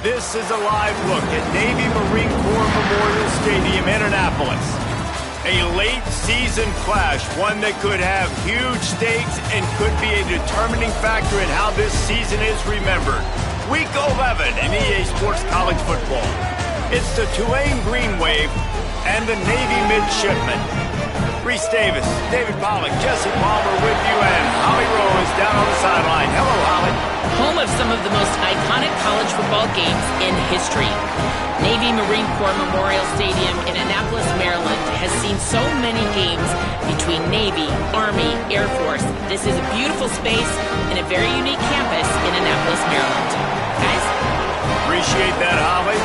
This is a live look at Navy Marine Corps Memorial Stadium in Annapolis. A late season clash, one that could have huge stakes and could be a determining factor in how this season is remembered. Week 11 in EA Sports College Football. It's the Tulane Green Wave and the Navy Midshipmen. Reese Davis, David Pollack, Jesse Palmer with you, and Holly Rowe is down on the sideline. Hello, Holly. Home of some of the most iconic college football games in history. Navy Marine Corps Memorial Stadium in Annapolis, Maryland has seen so many games between Navy, Army, Air Force. This is a beautiful space and a very unique campus in Annapolis, Maryland. Guys? Appreciate that, Holly.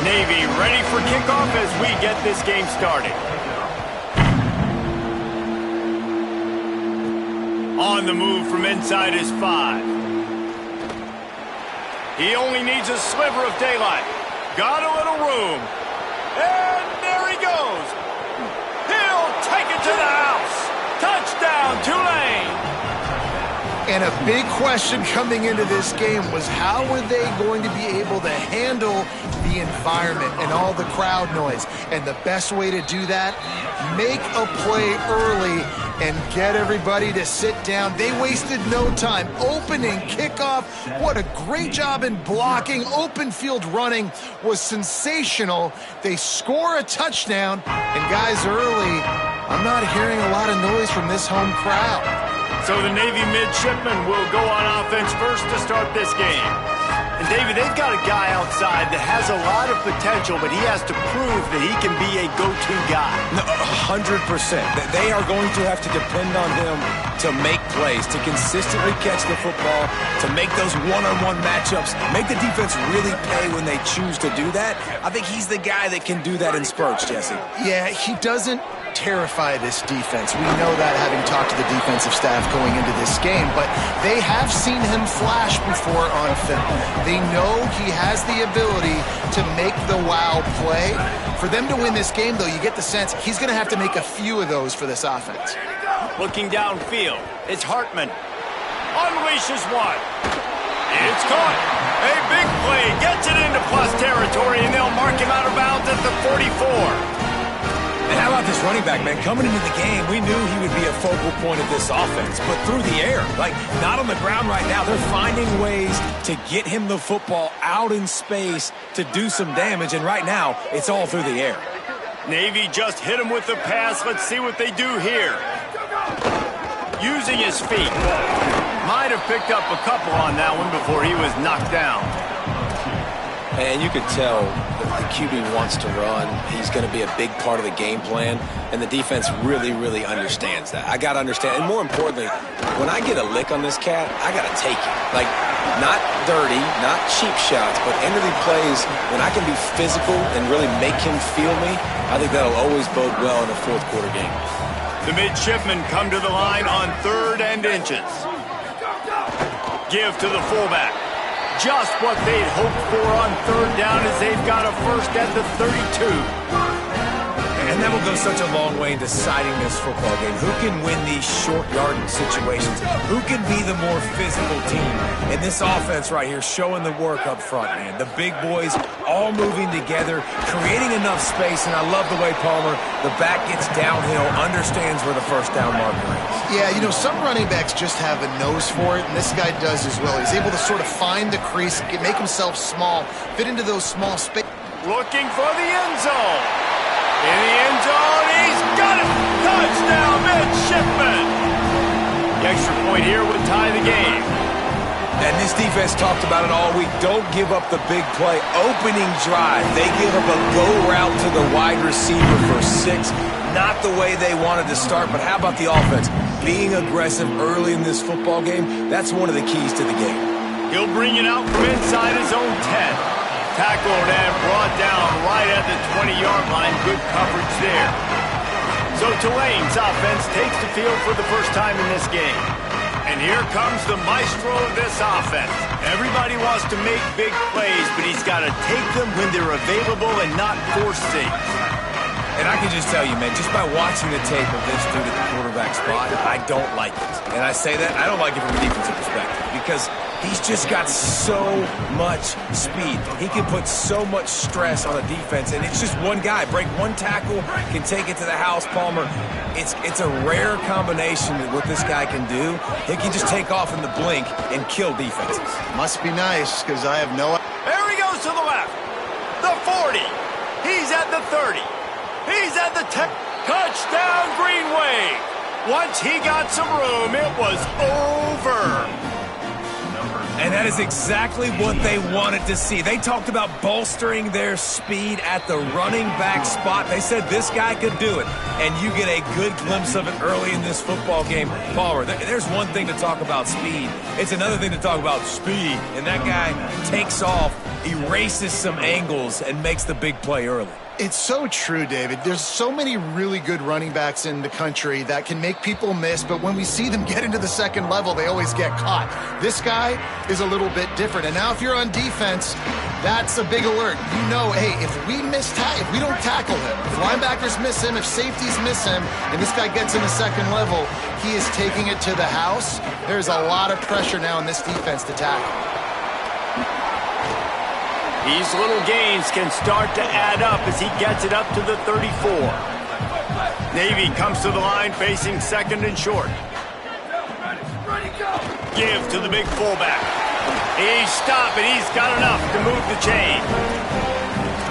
Navy ready for kickoff as we get this game started. On the move from inside his 5. He only needs a sliver of daylight. Got a little room. And there he goes. He'll take it to the house. Touchdown, Tulane. And a big question coming into this game was how were they going to be able to handle the environment and all the crowd noise? And the best way to do that, make a play early and get everybody to sit down. They wasted no time. Opening, kickoff, what a great job in blocking. Open field running was sensational. They score a touchdown, and guys, early, I'm not hearing a lot of noise from this home crowd. So the Navy Midshipmen will go on offense first to start this game. And David, they've got a guy outside that has a lot of potential, but he has to prove that he can be a go-to guy. No, 100%. They are going to have to depend on him to make plays, to consistently catch the football, to make those one-on-one matchups, make the defense really pay when they choose to do that. I think he's the guy that can do that in spurts, Jesse. Yeah, he doesn't terrify this defense. We know that, having talked to the defensive staff going into this game, but they have seen him flash before on film. They know he has the ability to make the wow play. For them to win this game, though, you get the sense he's going to have to make a few of those for this offense. Looking downfield, it's Hartman. Unleashes one. It's caught. A big play. Gets it into plus territory, and they'll mark him out of bounds at the 44. And how about this running back, man? Coming into the game, we knew he would be a focal point of this offense, but through the air, like not on the ground right now. They're finding ways to get him the football out in space to do some damage, and right now, it's all through the air. Navy just hit him with the pass. Let's see what they do here. Using his feet. Might have picked up a couple on that one before he was knocked down. And you could tell the QB wants to run. He's going to be a big part of the game plan, and the defense really, really understands that. I got to understand, and more importantly, when I get a lick on this cat, I got to take it. Like, not dirty, not cheap shots, but end-of-the plays, when I can be physical and really make him feel me, I think that'll always bode well in a fourth-quarter game. The Midshipmen come to the line on 3rd and inches. Give to the fullback. Just what they'd hoped for on 3rd down as they've got a first at the 32. And that will go such a long way in deciding this football game. Who can win these short yardage situations? Who can be the more physical team? And this offense right here showing the work up front, man. The big boys all moving together, creating enough space. And I love the way Palmer, the back gets downhill, understands where the first down marker is. Yeah, you know, some running backs just have a nose for it, and this guy does as well. He's able to sort of find the crease, make himself small, fit into those small spaces. Looking for the end zone. In the end zone, he's got it! Touchdown, Midshipmen! The extra point here would tie the game. And this defense talked about it all week. Don't give up the big play. Opening drive. They give up a go route to the wide receiver for 6. Not the way they wanted to start, but how about the offense? Being aggressive early in this football game, that's one of the keys to the game. He'll bring it out from inside his own 10. Tackled and brought down right at the 20-yard line. Good coverage there. So Tulane's offense takes the field for the first time in this game. And here comes the maestro of this offense. Everybody wants to make big plays, but he's got to take them when they're available and not force things. And I can just tell you, man, just by watching the tape of this dude at the quarterback spot, I don't like it. And I say that, I don't like it from a defensive perspective because he's just got so much speed. He can put so much stress on a defense, and it's just one guy. Break one tackle, can take it to the house, Palmer. It's a rare combination of what this guy can do. He can just take off in the blink and kill defenses. Must be nice, because I have no... There he goes to the left. The 40. He's at the 30. He's at the 10. Touchdown, Green Wave. Once he got some room, it was over. And that is exactly what they wanted to see. They talked about bolstering their speed at the running back spot. They said this guy could do it. And you get a good glimpse of it early in this football game. Palmer, there's one thing to talk about speed. It's another thing to talk about speed. And that guy takes off, erases some angles, and makes the big play early. It's so true, David. There's so many really good running backs in the country that can make people miss, but when we see them get into the second level, they always get caught. This guy is a little bit different. And now if you're on defense, that's a big alert. You know, hey, if we don't tackle him, if linebackers miss him, if safeties miss him, and this guy gets in the second level, he is taking it to the house. There's a lot of pressure now in this defense to tackle. These little gains can start to add up as he gets it up to the 34. Navy comes to the line facing second and short. Give to the big fullback. He's stopping. He's got enough to move the chain.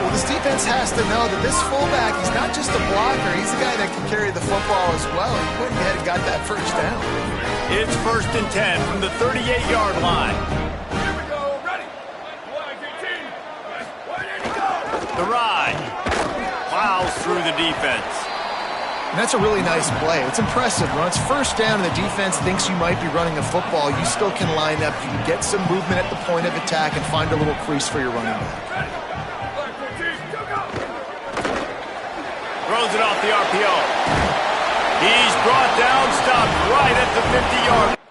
Well, this defense has to know that this fullback, he's not just a blocker. He's a guy that can carry the football as well. He went ahead and got that first down. It's 1st and 10 from the 38-yard line. The ride plows through the defense. And that's a really nice play. It's impressive. When it's first down and the defense thinks you might be running a football, you still can line up. You can get some movement at the point of attack and find a little crease for your running back. Throws it off the RPO. He's brought down, stopped right at the 50-yard.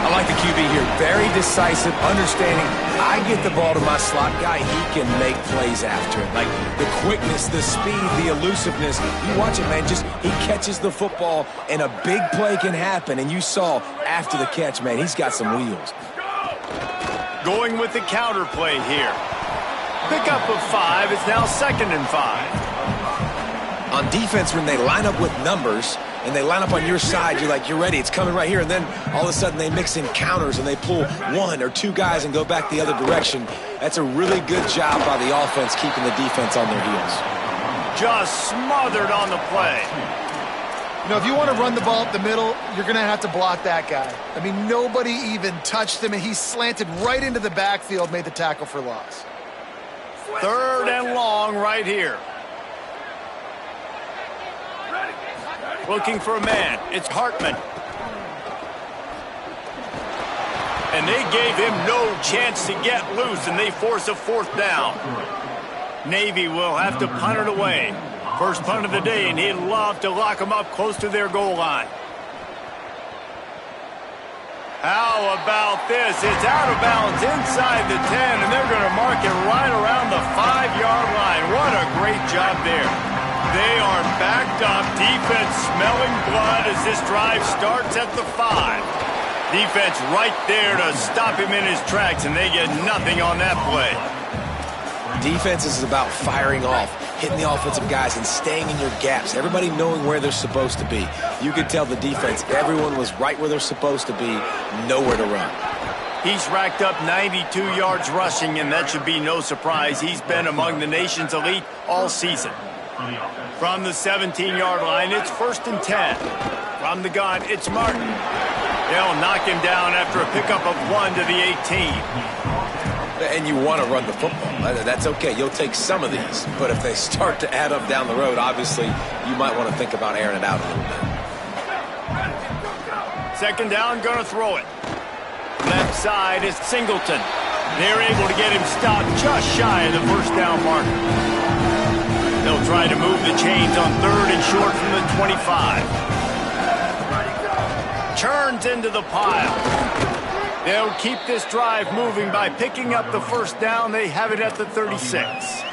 I like the QB here. Very decisive, understanding. I get the ball to my slot guy, he can make plays after it. Like the quickness, the speed, the elusiveness. You watch it, man. Just he catches the football, and a big play can happen. And you saw after the catch, man, he's got some wheels. Going with the counter play here. Pickup of 5. It's now 2nd and 5. On defense, when they line up with numbers and they line up on your side, you're like, you're ready, it's coming right here. And then all of a sudden they mix in counters and they pull 1 or 2 guys and go back the other direction. That's a really good job by the offense keeping the defense on their heels. Just smothered on the play. You know, if you want to run the ball up the middle, you're going to have to block that guy. I mean, nobody even touched him, and he slanted right into the backfield, made the tackle for loss. 3rd and long right here. Looking for a man. It's Hartman. And they gave him no chance to get loose, and they force a 4th down. Navy will have to punt it away. First punt of the day, and he'd love to lock them up close to their goal line. How about this? It's out of bounds inside the 10, and they're going to mark it right around the 5-yard line. What a great job there. They are backed up. Defense smelling blood as this drive starts at the 5. Defense right there to stop him in his tracks, and they get nothing on that play. Defense is about firing off, hitting the offensive guys and staying in your gaps. Everybody knowing where they're supposed to be. You could tell the defense, everyone was right where they're supposed to be, nowhere to run. He's racked up 92 yards rushing, and that should be no surprise. He's been among the nation's elite all season. From the 17-yard line, it's 1st and 10. From the gun, it's Martin. They'll knock him down after a pickup of 1 to the 18. And you want to run the football. That's okay. You'll take some of these. But if they start to add up down the road, obviously, you might want to think about airing it out a little bit. Second down, gonna throw it. Left side is Singleton. They're able to get him stopped just shy of the first down marker. They'll try to move the chains on 3rd and short from the 25. Turns into the pile. They'll keep this drive moving by picking up the first down. They have it at the 36.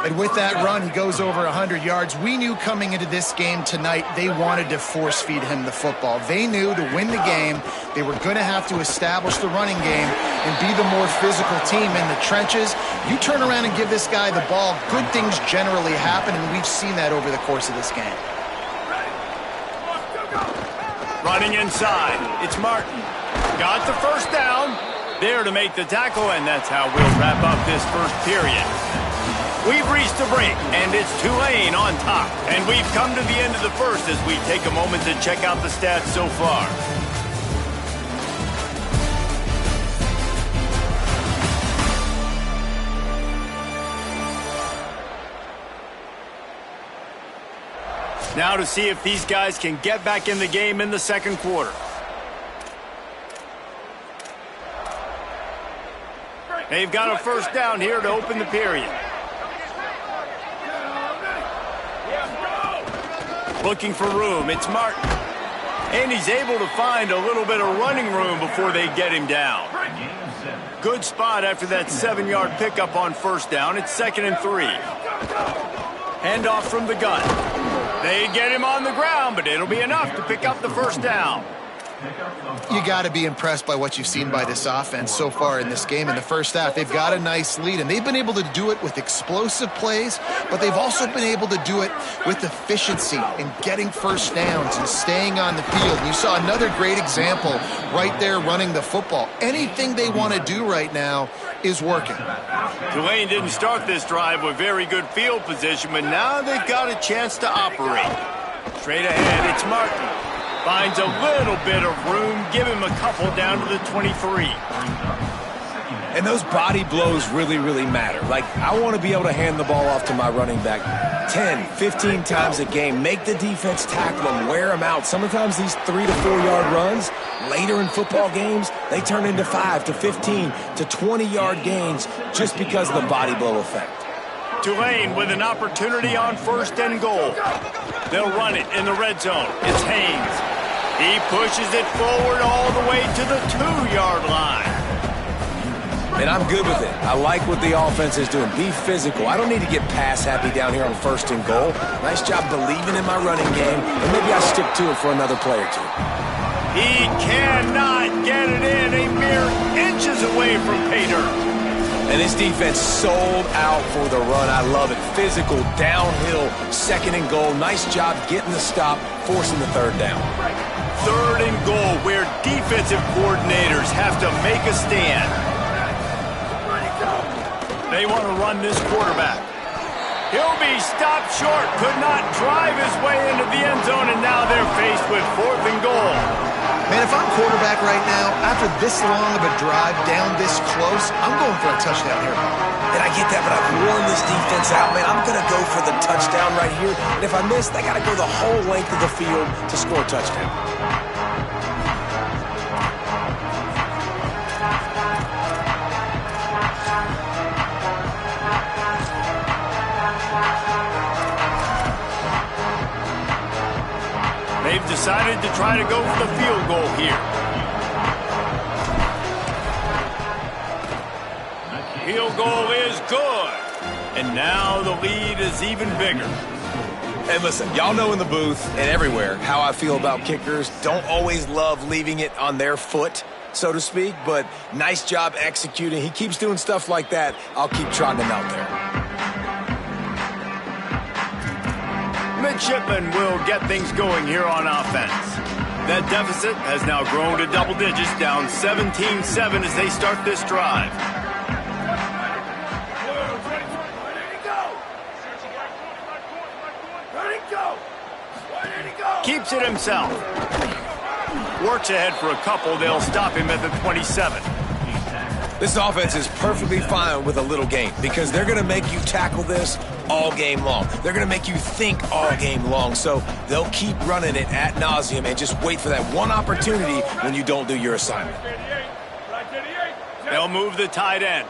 And with that run, he goes over 100 yards. We knew coming into this game tonight, they wanted to force feed him the football. They knew to win the game, they were going to have to establish the running game and be the more physical team in the trenches. You turn around and give this guy the ball, good things generally happen, and we've seen that over the course of this game. Running inside, it's Martin. Got the first down. There to make the tackle, and that's how we'll wrap up this first period. We've reached a break, and it's Tulane on top. And we've come to the end of the first as we take a moment to check out the stats so far. Now to see if these guys can get back in the game in the second quarter. They've got a first down here to open the period. Looking for room, it's Martin. And he's able to find a little bit of running room before they get him down. Good spot after that 7-yard pickup on first down. It's 2nd and 3. Handoff from the gun. They get him on the ground, but it'll be enough to pick up the first down. You got to be impressed by what you've seen by this offense so far in this game. In the first half, they've got a nice lead, and they've been able to do it with explosive plays, but they've also been able to do it with efficiency and getting first downs and staying on the field. And you saw another great example right there running the football. Anything they want to do right now is working. Tulane didn't start this drive with very good field position, but now they've got a chance to operate. Straight ahead, it's Martin. Finds a little bit of room. Give him a couple down to the 23. And those body blows really, really matter. Like, I want to be able to hand the ball off to my running back 10, 15 times a game. Make the defense tackle them, wear them out. Sometimes these 3 to 4 yard runs, later in football games, they turn into 5 to 15 to 20 yard gains just because of the body blow effect. Tulane with an opportunity on 1st and goal. They'll run it in the red zone. It's Haynes. He pushes it forward all the way to the 2-yard line. And I'm good with it. I like what the offense is doing. Be physical. I don't need to get pass happy down here on 1st and goal. Nice job believing in my running game, and maybe I'll stick to it for another play or two. He cannot get it in. A mere inches away from pay dirt. And this defense sold out for the run. I love it. Physical, downhill, 2nd and goal. Nice job getting the stop, forcing the 3rd down. 3rd and goal, where defensive coordinators have to make a stand. They want to run this quarterback. He'll be stopped short. Could not drive his way into the end zone, and now they're faced with 4th and goal. Man, if I'm quarterback right now, after this long of a drive down this close, I'm going for a touchdown here. And I get that, but I've worn this defense out, man. I'm going to go for the touchdown right here. And if I miss, they got to go the whole length of the field to score a touchdown. They've decided to try to go for the field goal here. Field goal is good. And now the lead is even bigger. And listen, y'all know in the booth and everywhere how I feel about kickers. Don't always love leaving it on their foot, so to speak, but nice job executing. He keeps doing stuff like that. I'll keep trotting him out there. Midshipmen will get things going here on offense. That deficit has now grown to double digits, down 17-7 as they start this drive. Keeps it himself. Works ahead for a couple. They'll stop him at the 27. This offense is perfectly fine with a little gain because they're going to make you tackle this all game long. They're going to make you think all game long. So they'll keep running it ad nauseum and just wait for that one opportunity when you don't do your assignment. They'll move the tight end.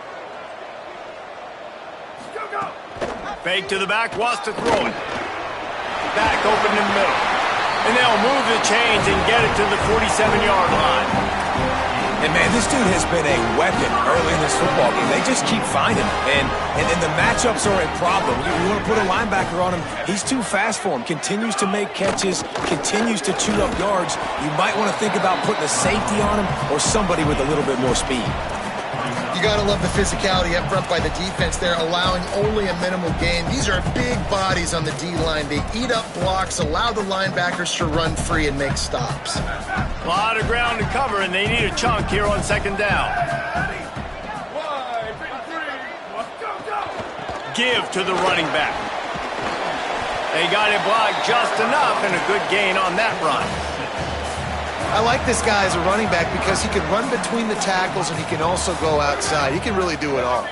Fake to the back, wants to throw it. Back open in the middle. And they'll move the chains and get it to the 47-yard line. And, man, this dude has been a weapon early in this football game. They just keep finding him. And the matchups are a problem. You want to put a linebacker on him, he's too fast for him. Continues to make catches, continues to chew up yards. You might want to think about putting a safety on him or somebody with a little bit more speed. You got to love the physicality up front by the defense there, allowing only a minimal gain. These are big bodies on the D-line. They eat up blocks, allow the linebackers to run free and make stops. A lot of ground to cover, and they need a chunk here on second down. Give to the running back. They got it blocked just enough, and a good gain on that run. I like this guy as a running back because he can run between the tackles and he can also go outside. He can really do it all.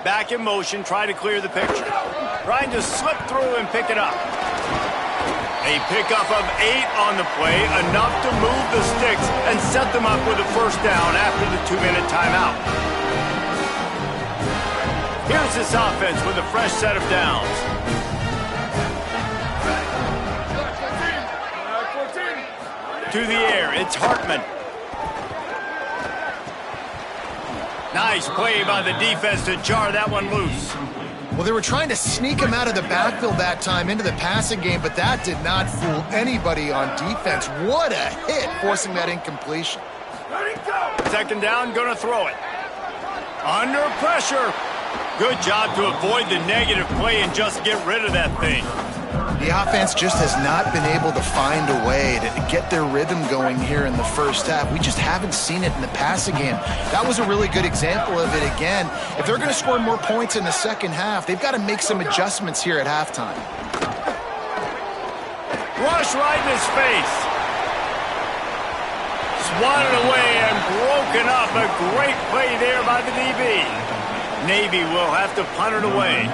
Back in motion, try to clear the picture. Trying to slip through and pick it up. A pickup of 8 on the play, enough to move the sticks and set them up with a first down after the 2-minute timeout. Here's this offense with a fresh set of downs. To the air, it's Hartman. Nice play by the defense to jar that one loose. Well, they were trying to sneak him out of the backfield that time into the passing game, but that did not fool anybody on defense. What a hit, forcing that incompletion. Second down, gonna throw it. Under pressure. Good job to avoid the negative play and just get rid of that thing. The offense just has not been able to find a way to get their rhythm going here in the first half. We just haven't seen it in the passing game. That was a really good example of it again. If they're going to score more points in the second half, they've got to make some adjustments here at halftime. Rush right in his face. Swatted away and broken up. A great play there by the DB. Navy will have to punt it away.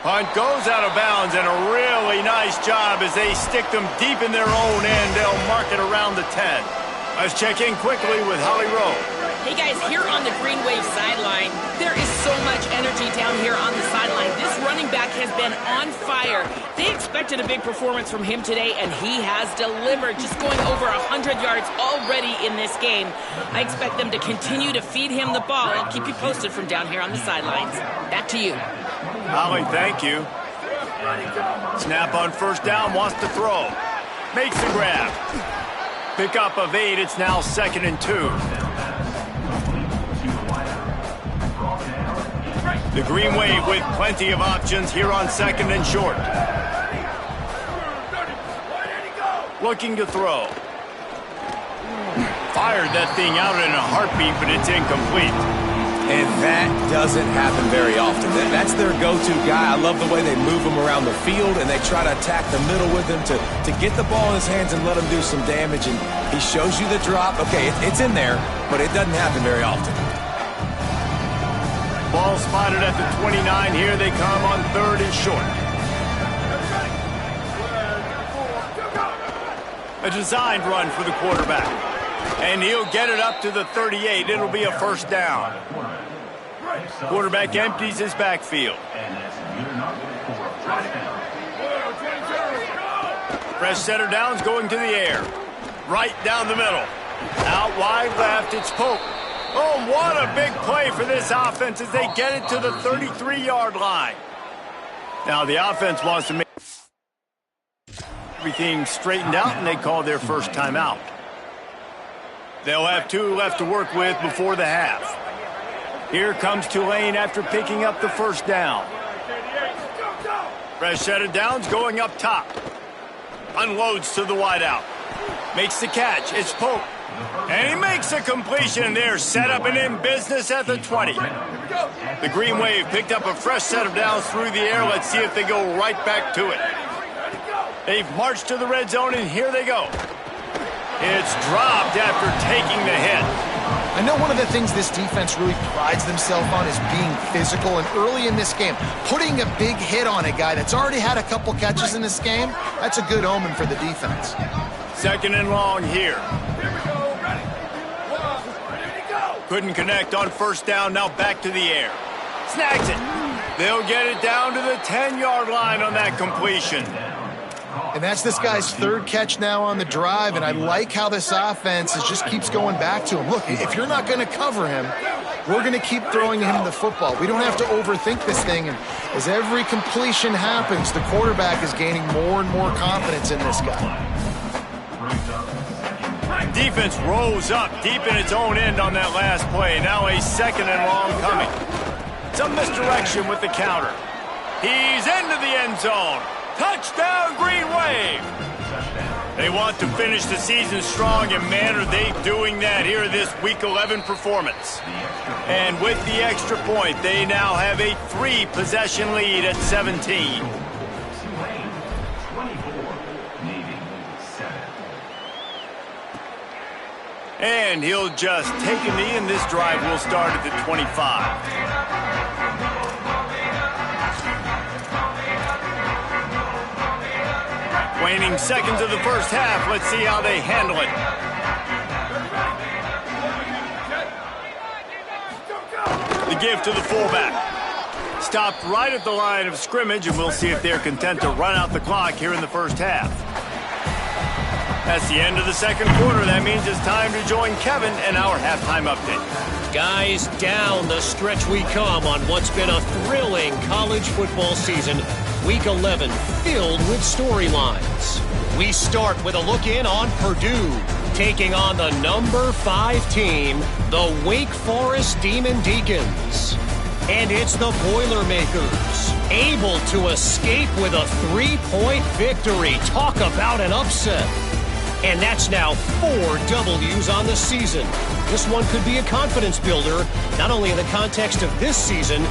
Punt goes out of bounds, and a really nice job as they stick them deep in their own end. They'll mark it around the 10. Let's check in quickly with Holly Rowe. Hey guys, here on the Green Wave sideline, there is so much energy down here on the sideline. This running back has been on fire. They expected a big performance from him today, and he has delivered, just going over 100 yards already in this game. I expect them to continue to feed him the ball. I'll keep you posted from down here on the sidelines. Back to you. Holly, thank you. Snap on first down, wants to throw. Makes the grab. Pickup of 8, it's now 2nd and 2. The Green Wave with plenty of options here on 2nd and short. Looking to throw. Fired that thing out in a heartbeat, but it's incomplete. And that doesn't happen very often. That's their go-to guy. I love the way they move him around the field, and they try to attack the middle with him to get the ball in his hands and let him do some damage. And he shows you the drop. Okay, it's in there, but it doesn't happen very often. Ball spotted at the 29. Here they come on 3rd and short. A designed run for the quarterback. And he'll get it up to the 38. It'll be a first down. Quarterback empties his backfield. Fresh set of downs going to the air. Right down the middle. Out wide left, it's Pope. Oh, what a big play for this offense as they get it to the 33-yard line. Now the offense wants to make everything straightened out, and they call their first timeout. They'll have 2 left to work with before the half. Here comes Tulane after picking up the first down. Fresh set of downs going up top. Unloads to the wideout. Makes the catch. It's Pope. And he makes a completion there. Set up and in business at the 20. The Green Wave picked up a fresh set of downs through the air. Let's see if they go right back to it. They've marched to the red zone, and here they go. It's dropped after taking the hit. I know one of the things this defense really prides themselves on is being physical, and early in this game, putting a big hit on a guy that's already had a couple catches in this game, that's a good omen for the defense. Second and long here. Couldn't connect on first down, now back to the air. Snags it. They'll get it down to the 10-yard line on that completion. And that's this guy's third catch now on the drive, and I like how this offense just keeps going back to him. Look, if you're not going to cover him, we're going to keep throwing him the football. We don't have to overthink this thing, and as every completion happens, the quarterback is gaining more and more confidence in this guy. Defense rose up deep in its own end on that last play. Now a second and long coming. Some misdirection with the counter. He's into the end zone. Touchdown, Green Wave. They want to finish the season strong, and man, are they doing that here in this Week 11 performance. And with the extra point, they now have a 3-possession lead at 17. And he'll just take a knee, and this drive will start at the 25. Waning seconds of the first half. Let's see how they handle it. The give to the fullback. Stopped right at the line of scrimmage, and we'll see if they're content to run out the clock here in the first half. That's the end of the second quarter. That means it's time to join Kevin and our halftime update. Guys, down the stretch we come on what's been a thrilling college football season. Week 11 filled with storylines. We start with a look in on Purdue, taking on the number 5 team, the Wake Forest Demon Deacons. And it's the Boilermakers, able to escape with a 3-point victory. Talk about an upset. And that's now 4 W's on the season. This one could be a confidence builder, not only in the context of this season,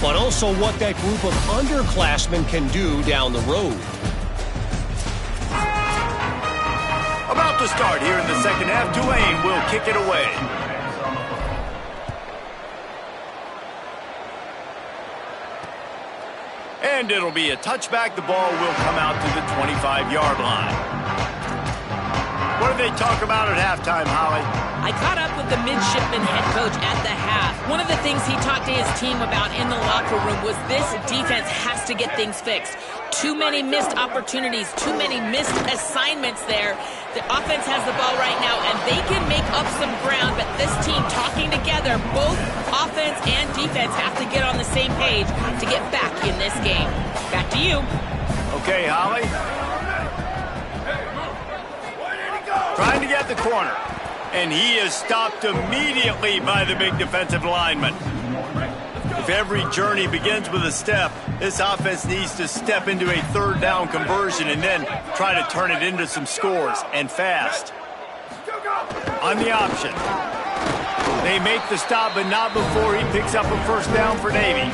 but also what that group of underclassmen can do down the road. About to start here in the second half, Tulane will kick it away. And it'll be a touchback. The ball will come out to the 25-yard line. What did they talk about at halftime, Holly? I caught up with the midshipman head coach at the half. One of the things he talked to his team about in the locker room was this defense has to get things fixed. Too many missed opportunities, too many missed assignments there. The offense has the ball right now, and they can make up some ground, but this team talking together, both offense and defense have to get on the same page to get back in this game. Back to you. Okay, Holly. Trying to get the corner. And he is stopped immediately by the big defensive lineman. If every journey begins with a step, this offense needs to step into a third down conversion and then try to turn it into some scores, and fast. On the option. They make the stop, but not before he picks up a first down for Navy.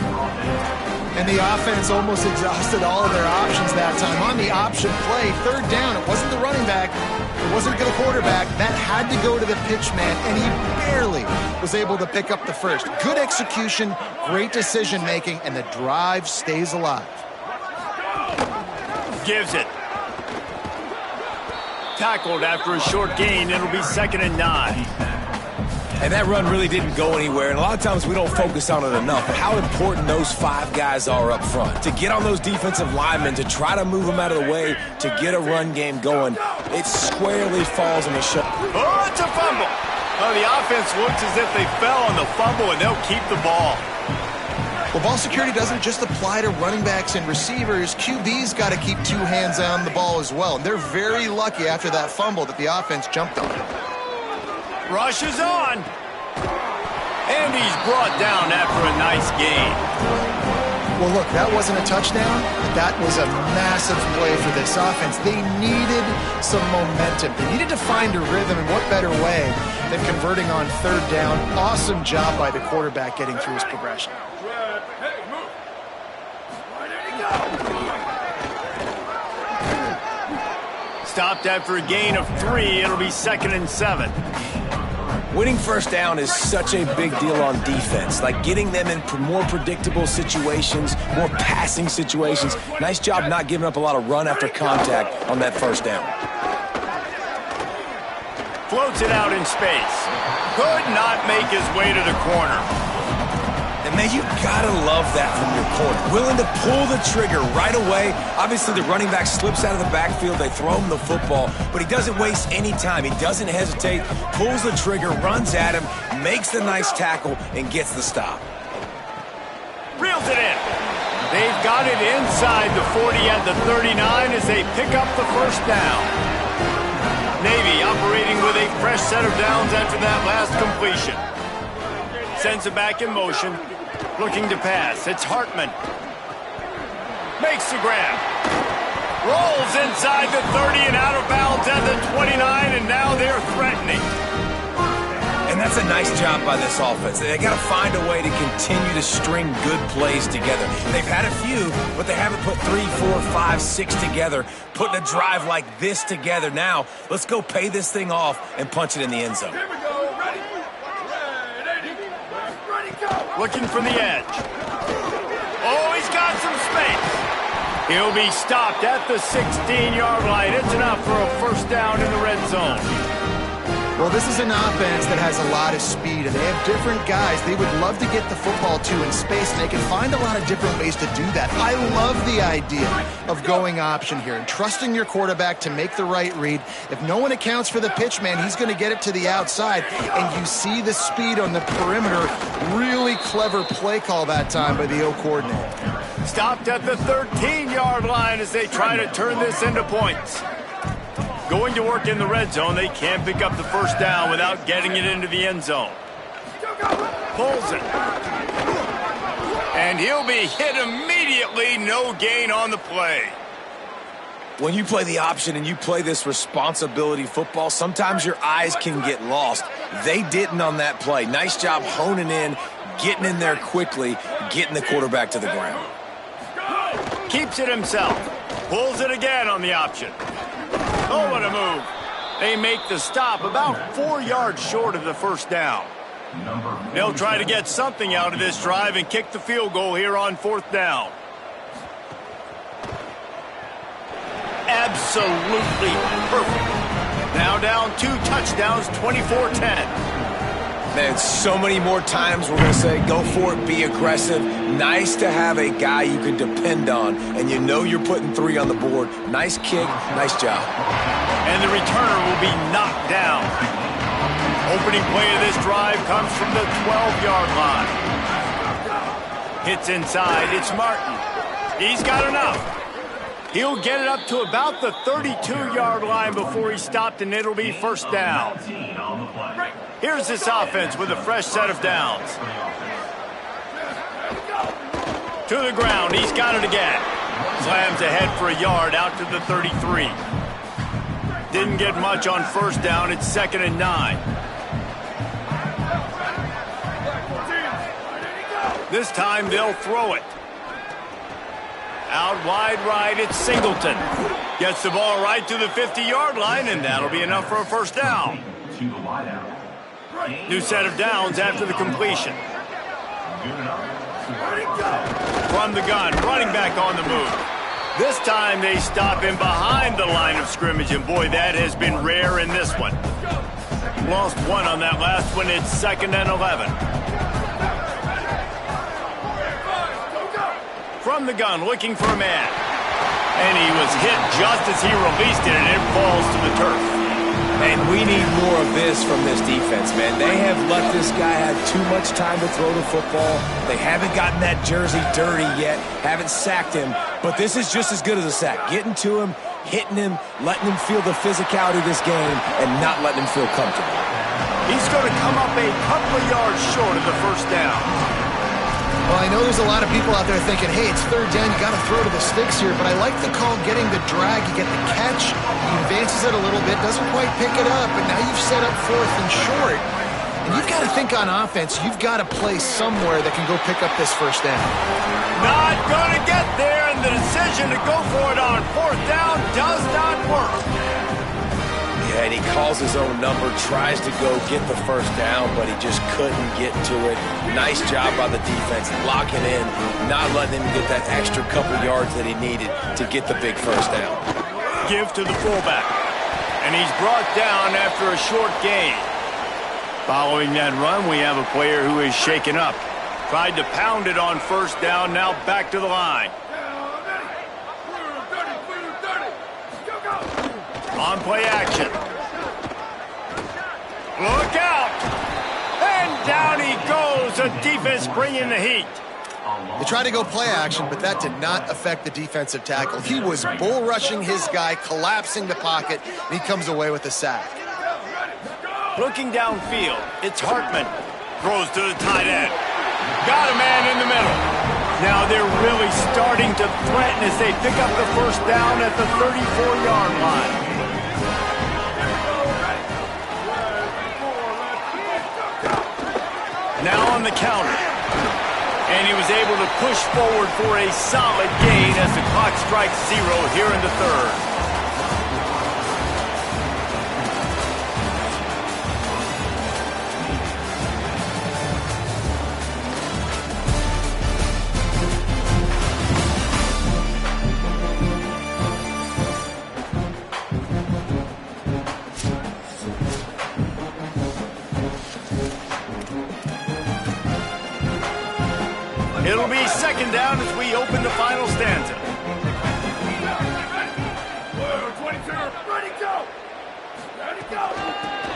And the offense almost exhausted all of their options that time. On the option play, third down, it wasn't the running back, it wasn't the quarterback. That had to go to the pitch man, and he barely was able to pick up the first. Good execution, great decision-making, and the drive stays alive. Gives it. Tackled after a short gain. It'll be 2nd and 9. And that run really didn't go anywhere, and a lot of times we don't focus on it enough, but how important those 5 guys are up front. To get on those defensive linemen, to try to move them out of the way, to get a run game going, it squarely falls on the shoulder. Oh, it's a fumble. Oh, the offense looks as if they fell on the fumble, and they'll keep the ball. Well, ball security doesn't just apply to running backs and receivers. QB's got to keep 2 hands on the ball as well, and they're very lucky after that fumble that the offense jumped on. Rush is on. And he's brought down after a nice gain. Well, look, that wasn't a touchdown. That was a massive play for this offense. They needed some momentum. They needed to find a rhythm, and what better way than converting on third down. Awesome job by the quarterback getting through his progression. Stopped after a gain of 3. It'll be 2nd and 7. Winning first down is such a big deal on defense, like getting them in more predictable situations, more passing situations. Nice job not giving up a lot of run after contact on that first down. Floats it out in space. Could not make his way to the corner. And, man, you got to love that from your corner. Willing to pull the trigger right away. Obviously, the running back slips out of the backfield. They throw him the football, but he doesn't waste any time. He doesn't hesitate, pulls the trigger, runs at him, makes the nice tackle, and gets the stop. Reels it in. They've got it inside the 40 at the 39 as they pick up the first down. Navy operating with a fresh set of downs after that last completion. Sends it back in motion. Looking to pass. It's Hartman. Makes the grab. Rolls inside the 30 and out of bounds at the 29, and now they're threatening. And that's a nice job by this offense. They got to find a way to continue to string good plays together. They've had a few, but they haven't put 3, 4, 5, 6 together, putting a drive like this together. Now, let's go pay this thing off and punch it in the end zone. Looking for the edge. Oh, he's got some space. He'll be stopped at the 16-yard line. It's enough for a first down in the red zone. Well, this is an offense that has a lot of speed, and they have different guys they would love to get the football to in space, and they can find a lot of different ways to do that. I love the idea of going option here and trusting your quarterback to make the right read. If no one accounts for the pitch, man, he's going to get it to the outside, and you see the speed on the perimeter. Really clever play call that time by the O coordinator. Stopped at the 13-yard line as they try to turn this into points. Going to work in the red zone, they can't pick up the first down without getting it into the end zone. Pulls it. And he'll be hit immediately. No gain on the play. When you play the option and you play this responsibility football, sometimes your eyes can get lost. They didn't on that play. Nice job honing in, getting in there quickly, getting the quarterback to the ground. Keeps it himself. Pulls it again on the option. Oh, what a move. They make the stop about 4 yards short of the first down. They'll try to get something out of this drive and kick the field goal here on fourth down. Absolutely perfect. Now down 2 touchdowns, 24-10. Man, so many more times we're going to say, go for it, be aggressive. Nice to have a guy you can depend on, and you know you're putting 3 on the board. Nice kick, nice job. And the returner will be knocked down. Opening play of this drive comes from the 12-yard line. Hits inside, it's Martin. He's got enough. He'll get it up to about the 32-yard line before he's stopped, and it'll be first down. Here's this offense with a fresh set of downs. To the ground, he's got it again. Slams ahead for a yard out to the 33. Didn't get much on first down, it's 2nd and 9. This time they'll throw it. Out wide right, it's Singleton. Gets the ball right to the 50-yard line, and that'll be enough for a first down. New set of downs after the completion. From the gun, running back on the move. This time they stop him behind the line of scrimmage, and boy, that has been rare in this one. Lost 1 on that last one, it's 2nd and 11. From the gun, looking for a man. And he was hit just as he released it, and it falls to the turf. And we need more of this from this defense, man. They have let this guy have too much time to throw the football. They haven't gotten that jersey dirty yet, haven't sacked him. But this is just as good as a sack. Getting to him, hitting him, letting him feel the physicality of this game, and not letting him feel comfortable. He's going to come up a couple of yards short of the first down. Well, I know there's a lot of people out there thinking, hey, it's 3rd down, you got to throw to the sticks here, but I like the call getting the drag, you get the catch, he advances it a little bit, doesn't quite pick it up, and now you've set up 4th and short. And you've got to think on offense, you've got to play somewhere that can go pick up this first down. Not going to get there, and the decision to go for it on 4th down does not work. Yeah, And he calls his own number, tries to go get the first down, but he just couldn't get to it. Nice job by the defense, locking in, not letting him get that extra couple yards that he needed to get the big first down. Give to the fullback. And he's brought down after a short gain. Following that run, we have a player who is shaken up. Tried to pound it on first down, now back to the line. On play action. Look out! And down he goes. The defense bringing the heat. They tried to go play action, but that did not affect the defensive tackle. He was bull rushing his guy, collapsing the pocket, and he comes away with a sack. Looking downfield, it's Hartman. Throws to the tight end. Got a man in the middle. Now they're really starting to threaten as they pick up the first down at the 34-yard line. Now on the counter. And he was able to push forward for a solid gain as the clock strikes 0 here in the third. It'll be second down as we open the final stanza.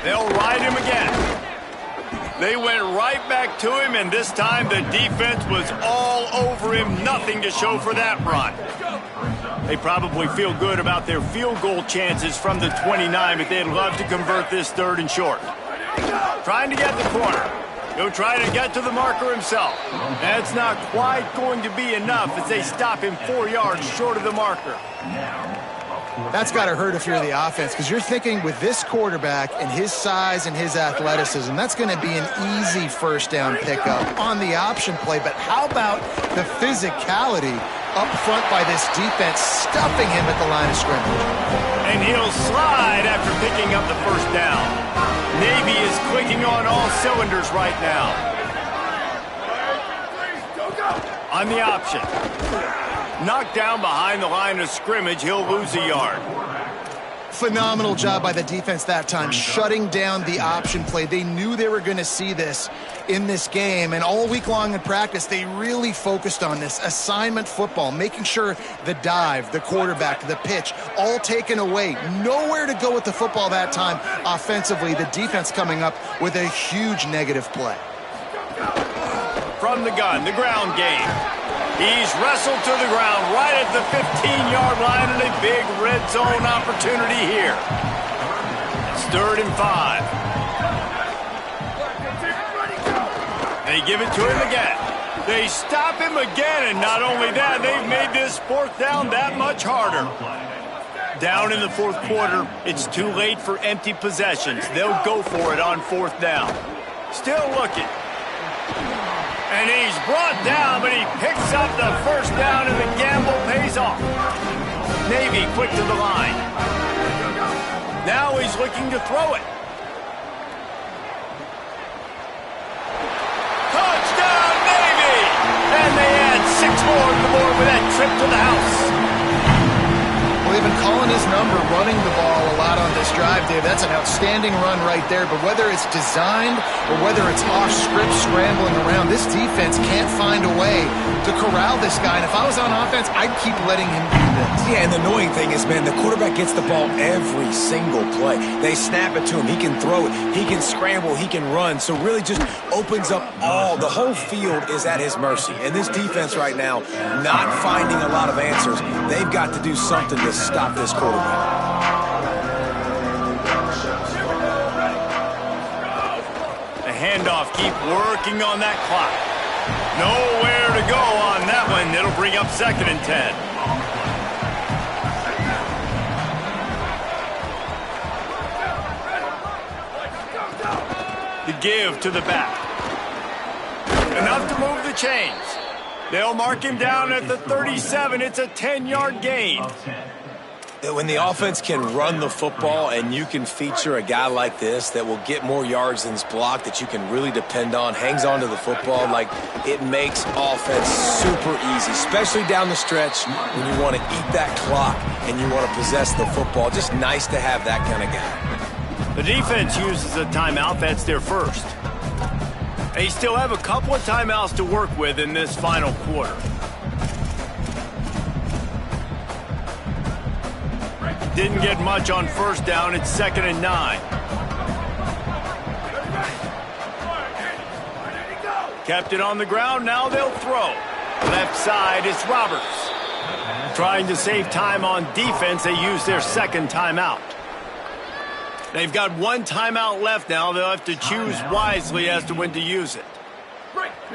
They'll ride him again. They went right back to him, and this time the defense was all over him. Nothing to show for that run. They probably feel good about their field goal chances from the 29, but they'd love to convert this third and short. Trying to get the corner. He'll try to get to the marker himself. That's not quite going to be enough as they stop him 4 yards short of the marker. That's got to hurt if you're the offense, because you're thinking with this quarterback and his size and his athleticism, that's going to be an easy first down pickup on the option play. But how about the physicality up front by this defense, stuffing him at the line of scrimmage? And he'll slide after picking up the first down. Navy is clicking on all cylinders right now. On the option. Knocked down behind the line of scrimmage, he'll lose a yard. Phenomenal job by the defense that time, shutting down the option play. They knew they were going to see this in this game, and all week long in practice, they really focused on this assignment football, making sure the dive, the quarterback, the pitch, all taken away. Nowhere to go with the football that time offensively. The defense coming up with a huge negative play. From the gun, the ground game. He's wrestled to the ground right at the 15-yard line, and a big red zone opportunity here. It's 3rd and 5. They give it to him again. They stop him again, and not only that, they've made this 4th down that much harder. Down in the 4th quarter, it's too late for empty possessions. They'll go for it on 4th down. Still looking. And he's brought down, but he picks up the first down, and the gamble pays off. Navy quick to the line. Now he's looking to throw it. Touchdown, Navy! And they add 6 more to the board with that trip to the house. Well, they've been calling his number, running the ball a lot on this drive, Dave. That's an outstanding run right there. But whether it's designed or whether it's off script scrambling around, this defense can't find a way to corral this guy. And if I was on offense, I'd keep letting him do this. Yeah, and the annoying thing is, man, the quarterback gets the ball every single play. They snap it to him. He can throw it. He can scramble. He can run. So really just opens up the whole field is at his mercy. And this defense right now, not finding a lot of answers. They've got to do something to stop this quarterback. The handoff, keep working on that clock. Nowhere to go on that one. It'll bring up 2nd and 10. The give to the back. Enough to move the chains. They'll mark him down at the 37. It's a 10-yard gain. When the offense can run the football and you can feature a guy like this that will get more yards than is blocked, that you can really depend on, hangs on to the football, like it makes offense super easy, especially down the stretch when you want to eat that clock and you want to possess the football. Just nice to have that kind of guy. The defense uses a timeout. That's their first. They still have a couple of timeouts to work with in this final quarter. Didn't get much on first down. It's 2nd and 9. Kept it on the ground. Now they'll throw. Left side, it's Roberts. Trying to save time on defense, they use their second timeout. They've got one timeout left now. They'll have to choose wisely as to when to use it.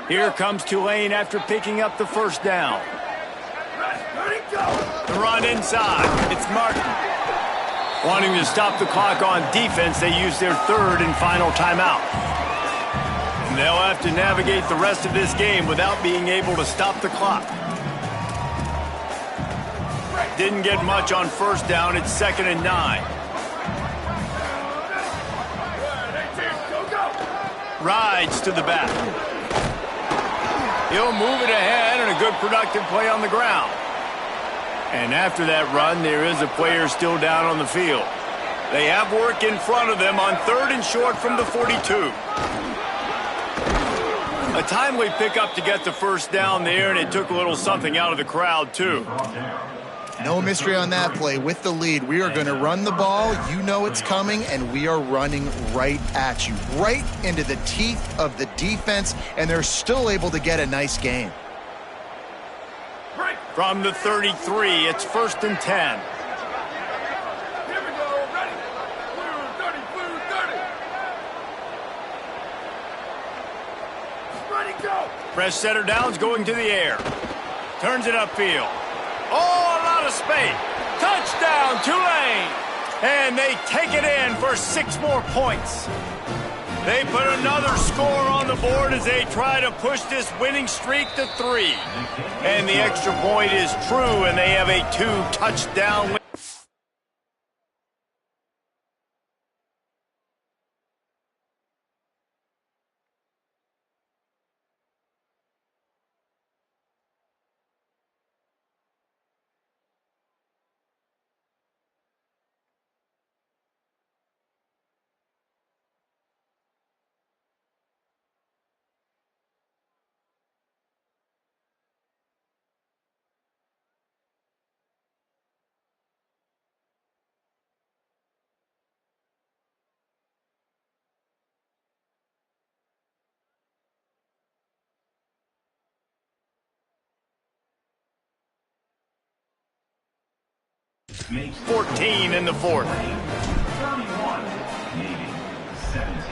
Here comes Tulane after picking up the first down. The run inside. It's Martin. Wanting to stop the clock on defense, they use their third and final timeout. And they'll have to navigate the rest of this game without being able to stop the clock. Didn't get much on first down. It's 2nd and 9. Rides to the back. He'll move it ahead and a good productive play on the ground. And after that run, there is a player still down on the field. They have work in front of them on 3rd and short from the 42. A timely pickup to get the first down there, and it took a little something out of the crowd, too. No mystery on that play. With the lead, we are going to run the ball. You know it's coming, and we are running right at you, right into the teeth of the defense, and they're still able to get a nice gain. From the 33, it's 1st and 10. Here we go, ready. Blue 30. Ready, go. Fresh setter downs going to the air. Turns it upfield. Oh, a lot of space. Touchdown, Tulane. And they take it in for 6 more points. They put another score on the board as they try to push this winning streak to 3. And the extra point is true, and they have a 2-touchdown win. Makes 14 in the 4th. 31, Navy 17.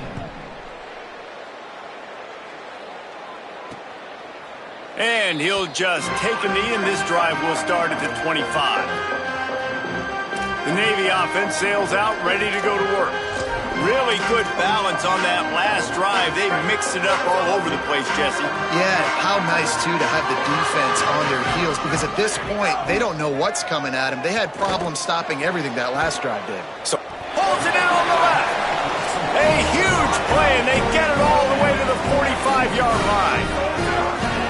And he'll just take a knee, and this drive will start at the 25. The Navy offense sails out, ready to go to work. Really good balance on that last drive. They mixed it up all over the place, Jesse. Yeah, how nice, too, to have the defense on their heels, because at this point, they don't know what's coming at them. They had problems stopping everything that last drive did. So holds it in on the left. A huge play, and they get it all the way to the 45-yard line.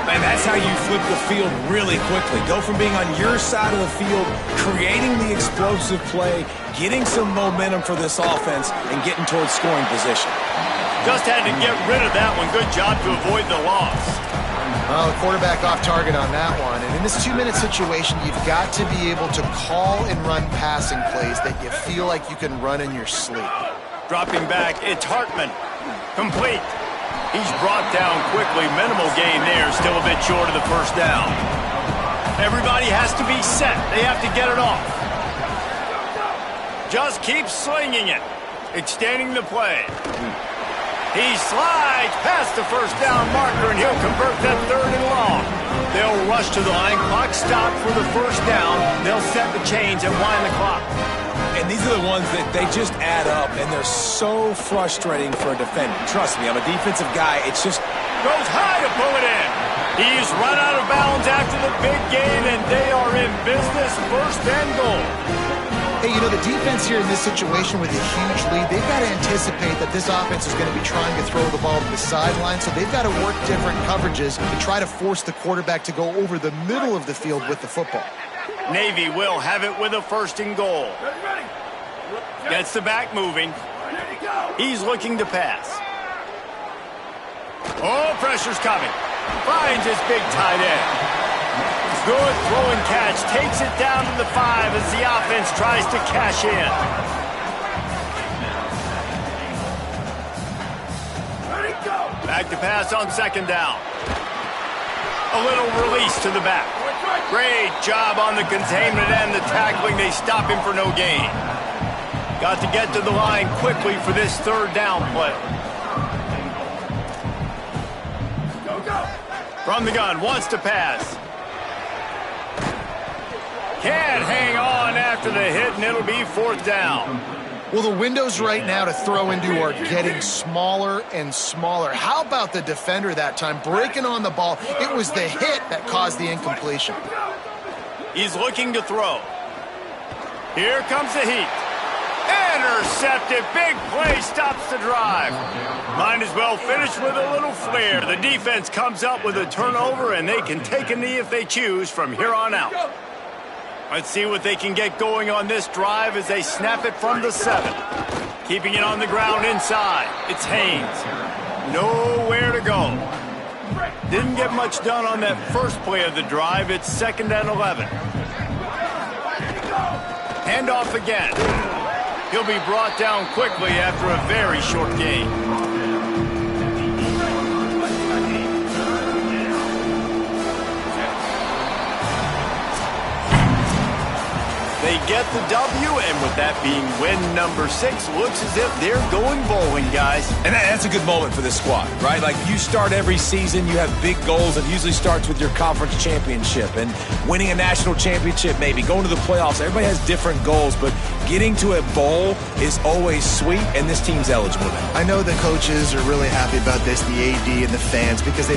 Man, that's how you flip the field really quickly. Go from being on your side of the field, creating the explosive play, getting some momentum for this offense, and getting towards scoring position. Just had to get rid of that one. Good job to avoid the loss. Well, the quarterback off target on that one. And in this 2-minute situation, you've got to be able to call and run passing plays that you feel like you can run in your sleep. Dropping back, it's Hartman. Complete. He's brought down quickly. Minimal gain there. Still a bit short of the first down. Everybody has to be set. They have to get it off. Just keep slinging it. Extending the play. He slides past the first down marker, and he'll convert that 3rd and long. They'll rush to the line. Clock stop for the first down. They'll set the chains and wind the clock. And these are the ones that they just add up, and they're so frustrating for a defender. Trust me, I'm a defensive guy. It's just... Goes high to pull it in. He's run out of bounds after the big gain, and they are in business. 1st and goal. Hey, you know, the defense here in this situation with a huge lead, they've got to anticipate that this offense is going to be trying to throw the ball to the sideline, so they've got to work different coverages to try to force the quarterback to go over the middle of the field with the football. Navy will have it with a 1st and goal. Gets the back moving. He's looking to pass. Oh, pressure's coming. Finds his big tight end. Good throw and catch. Takes it down to the 5 as the offense tries to cash in. Back to pass on 2nd down. A little release to the back. Great job on the containment and the tackling. They stop him for no gain. Got to get to the line quickly for this 3rd down play. From the gun, wants to pass. Can't hang on after the hit, and it'll be 4th down. Well, the windows right now to throw into are getting smaller and smaller. How about the defender that time breaking on the ball? It was the hit that caused the incompletion. He's looking to throw. Here comes the heat. Intercepted. Big play stops the drive. Might as well finish with a little flair. The defense comes up with a turnover, and they can take a knee if they choose from here on out. Let's see what they can get going on this drive as they snap it from the 7. Keeping it on the ground inside. It's Haynes. Nowhere to go. Didn't get much done on that first play of the drive. It's 2nd and 11. Handoff again. He'll be brought down quickly after a very short game. They get the W, and with that being win number 6, looks as if they're going bowling, guys. And that's a good moment for this squad, right? Like, you start every season, you have big goals. It usually starts with your conference championship and winning a national championship, maybe going to the playoffs. Everybody has different goals, but getting to a bowl is always sweet, and this team's eligible now. I know the coaches are really happy about this, the AD and the fans, because they know